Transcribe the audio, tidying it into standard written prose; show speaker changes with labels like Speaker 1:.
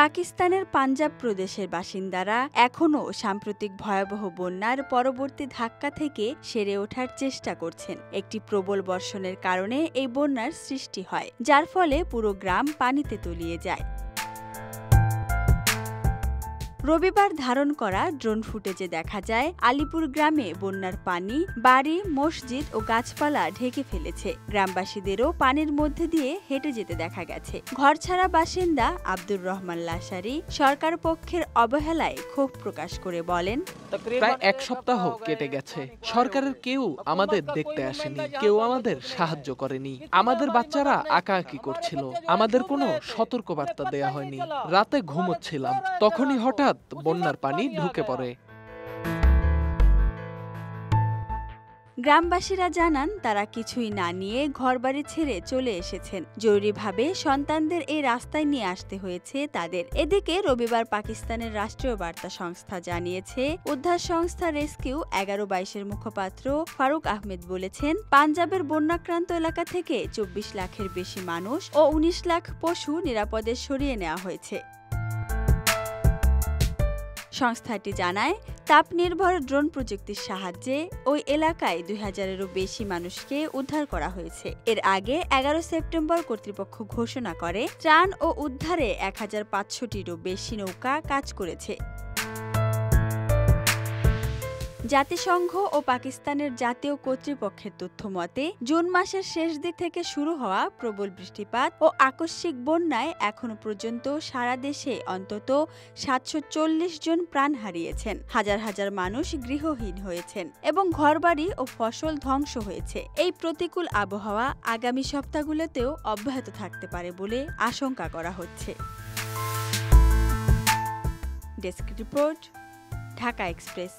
Speaker 1: পাকিস্তানের পাঞ্জাব প্রদেশের বাসিন্দারা এখনও সাম্প্রতিক ভয়াবহ বন্যার পরবর্তী ধাক্কা থেকে সেরে ওঠার চেষ্টা করছেন। একটি প্রবল বর্ষণের কারণে এই বন্যার সৃষ্টি হয়, যার ফলে পুরো গ্রাম পানিতে তলিয়ে যায়। রবিবার ধারণ করা ড্রোন ফুটেজে দেখা যায় আলিপুর গ্রামে বন্যার পানি বাড়ি, মসজিদ ও গাছপালা ঢেকে ফেলেছে। গ্রামবাসীদেরও পানির মধ্যে দিয়ে হেঁটে যেতে দেখা গেছে। ঘরছাড়া বাসিন্দা আব্দুর রহমান লাসারি সরকার পক্ষের অবহেলায় ক্ষোভ প্রকাশ করে বলেন,
Speaker 2: প্রায় এক সপ্তাহ কেটে গেছে, সরকারের কেউ আমাদের দেখতে আসেনি, কেউ আমাদের সাহায্য করেনি। আমাদের বাচ্চারা আঁকাআঁকি করছিল, আমাদের কোনো সতর্কবার্তা দেয়া হয়নি। রাতে ঘুমোচ্ছিলাম, তখনই হঠাৎ বন্যার পানি ঢুকে পড়ে।
Speaker 1: গ্রামবাসীরা জানান তারা কিছুই না নিয়ে ঘরবাড়ি ছেড়ে চলে এসেছেন। জরুরিভাবে সন্তানদের এই রাস্তায় নিয়ে আসতে হয়েছে তাদের। এদিকে রবিবার পাকিস্তানের রাষ্ট্রীয় বার্তা সংস্থা জানিয়েছে, উদ্ধার সংস্থা রেস্কিউ 1122-এর মুখপাত্র ফারুক আহমেদ বলেছেন, পাঞ্জাবের বন্যাক্রান্ত এলাকা থেকে 24 লাখের বেশি মানুষ ও 19 লাখ পশু নিরাপদে সরিয়ে নেওয়া হয়েছে। সংস্থাটি জানায়, তাপ নির্ভর ড্রোন প্রযুক্তির সাহায্যে ওই এলাকায় 2000-এরও বেশি মানুষকে উদ্ধার করা হয়েছে। এর আগে 11 সেপ্টেম্বর কর্তৃপক্ষ ঘোষণা করে ত্রাণ ও উদ্ধারে 1500-টিরও বেশি নৌকা কাজ করেছে। জাতিসংঘ ও পাকিস্তানের জাতীয় কর্তৃপক্ষের তথ্য মতে, জুন মাসের শেষ দিক থেকে শুরু হওয়া প্রবল বৃষ্টিপাত ও আকস্মিক বন্যায় এখনো পর্যন্ত সারা দেশে অন্তত 740 জন প্রাণ হারিয়েছেন। হাজার হাজার মানুষ গৃহহীন হয়েছেন এবং ঘরবাড়ি ও ফসল ধ্বংস হয়েছে। এই প্রতিকূল আবহাওয়া আগামী সপ্তাহগুলোতেও অব্যাহত থাকতে পারে বলে আশঙ্কা করা হচ্ছে। Desk report, Dhaka express.